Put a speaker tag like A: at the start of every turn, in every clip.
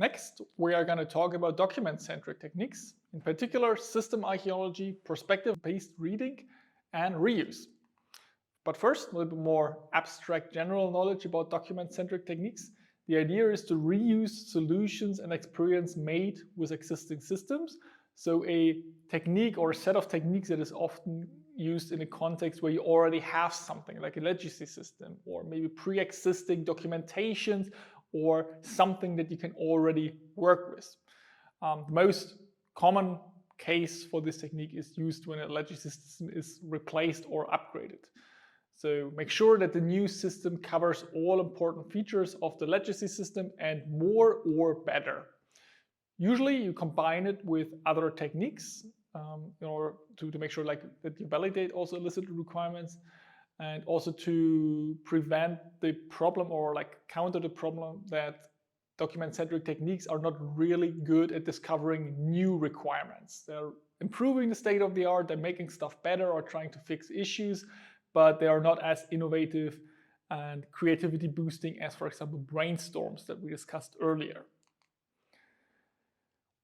A: Next, we are going to talk about document-centric techniques, in particular system archaeology, perspective-based reading, and reuse. But first, a little bit more abstract general knowledge about document-centric techniques. The idea is to reuse solutions and experience made with existing systems. So a technique or a set of techniques that is often used in a context where you already have something like a legacy system or maybe pre-existing documentations or something that you can already work with. The most common case for this technique is used when a legacy system is replaced or upgraded. So make sure that the new system covers all important features of the legacy system and more or better. Usually you combine it with other techniques in order to make sure that you validate also elicited requirements, and also to prevent the problem or counter the problem that document-centric techniques are not really good at discovering new requirements. They're improving the state of the art, they're making stuff better or trying to fix issues, but they are not as innovative and creativity boosting as, for example, brainstorms that we discussed earlier.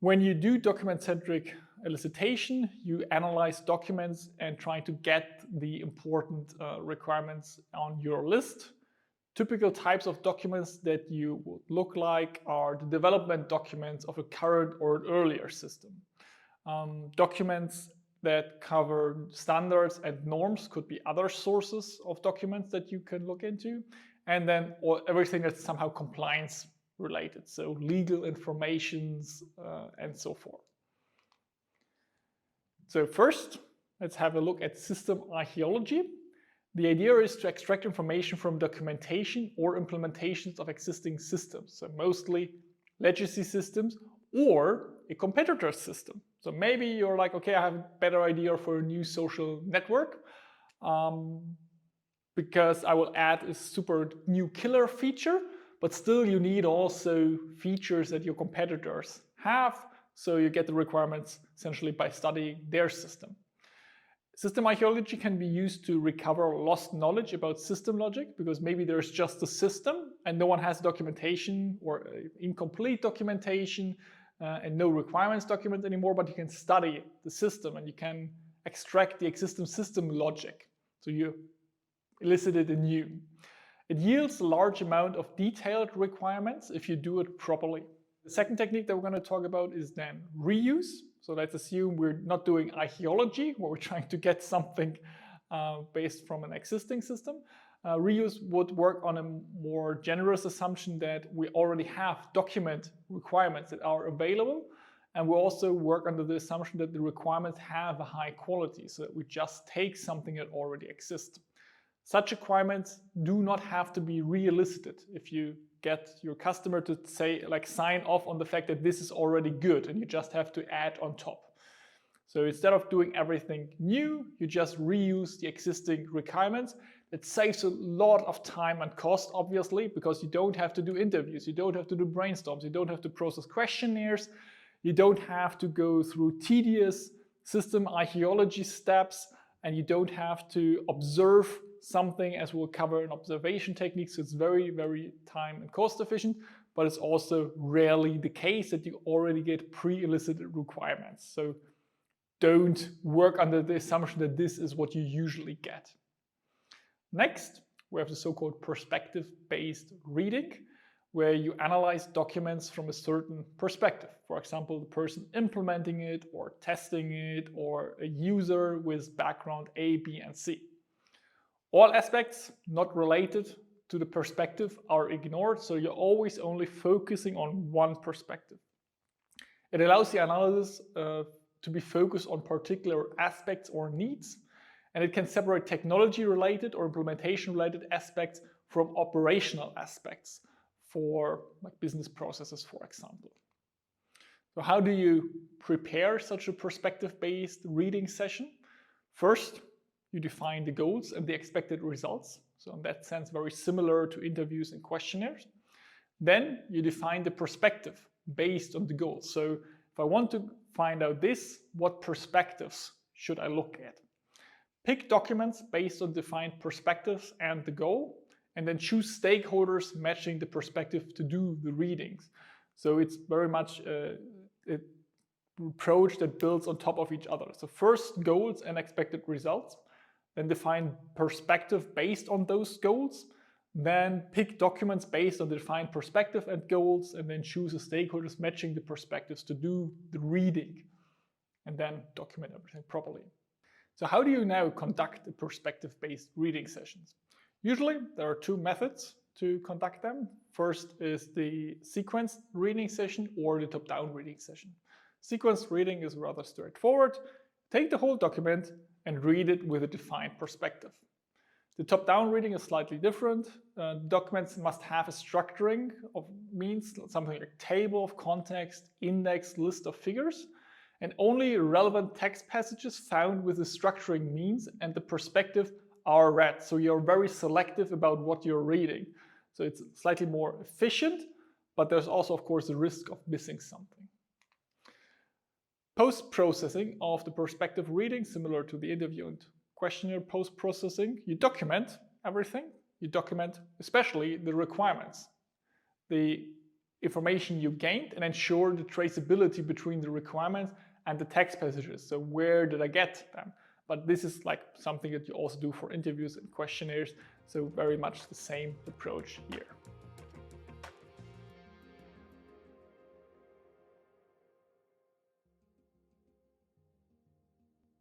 A: When you do document-centric elicitation, you analyze documents and try to get the important requirements on your list. Typical types of documents that you would look like are the development documents of a current or an earlier system. Documents that cover standards and norms could be other sources of documents that you can look into. And then everything that's somehow compliance related, so legal informations and so forth. So first, let's have a look at system archaeology. The idea is to extract information from documentation or implementations of existing systems, so mostly legacy systems or a competitor's system. So maybe you're like, okay, I have a better idea for a new social network because I will add a super new killer feature, but still you need also features that your competitors have, so you get the requirements essentially by studying their system. System archaeology can be used to recover lost knowledge about system logic, because maybe there's just a system and no one has documentation or incomplete documentation and no requirements document anymore, but you can study the system and you can extract the existing system logic. So you elicited anew. It yields a large amount of detailed requirements if you do it properly. The second technique that we're going to talk about is then reuse. So let's assume we're not doing archaeology, where we're trying to get something based from an existing system. Reuse would work on a more generous assumption that we already have document requirements that are available. And we also work under the assumption that the requirements have a high quality, so that we just take something that already exists. Such requirements do not have to be re-elicited if you get your customer to say, sign off on the fact that this is already good and you just have to add on top. So instead of doing everything new, you just reuse the existing requirements. It saves a lot of time and cost, obviously, because you don't have to do interviews, you don't have to do brainstorms, you don't have to process questionnaires, you don't have to go through tedious system archaeology steps, and you don't have to observe something, as we'll cover in observation techniques. So it's very, very time and cost efficient, but it's also rarely the case that you already get pre-elicited requirements. So don't work under the assumption that this is what you usually get. Next, we have the so-called perspective-based reading, where you analyze documents from a certain perspective. For example, the person implementing it or testing it, or a user with background A, B, and C. All aspects not related to the perspective are ignored, so you're always only focusing on one perspective. It allows the analysis to be focused on particular aspects or needs, and it can separate technology-related or implementation-related aspects from operational aspects for business processes, for example. So how do you prepare such a perspective-based reading session? First, you define the goals and the expected results. So in that sense, very similar to interviews and questionnaires. Then you define the perspective based on the goals. So if I want to find out this, what perspectives should I look at? Pick documents based on defined perspectives and the goal, and then choose stakeholders matching the perspective to do the readings. So it's very much an approach that builds on top of each other. So first goals and expected results, then define perspective based on those goals, then pick documents based on the defined perspective and goals, and then choose the stakeholders matching the perspectives to do the reading, and then document everything properly. So how do you now conduct a perspective-based reading sessions? Usually there are two methods to conduct them. First is the sequenced reading session or the top-down reading session. Sequenced reading is rather straightforward. Take the whole document and read it with a defined perspective. The top-down reading is slightly different. Documents must have a structuring of means, something like table of context, index, list of figures, and only relevant text passages found with the structuring means and the perspective are read. So you're very selective about what you're reading. So it's slightly more efficient, but there's also, of course, the risk of missing something. Post-processing of the perspective reading, similar to the interview and questionnaire post-processing, you document everything. You document especially the requirements, the information you gained, and ensure the traceability between the requirements and the text passages. So where did I get them? But this is like something that you also do for interviews and questionnaires. So very much the same approach here.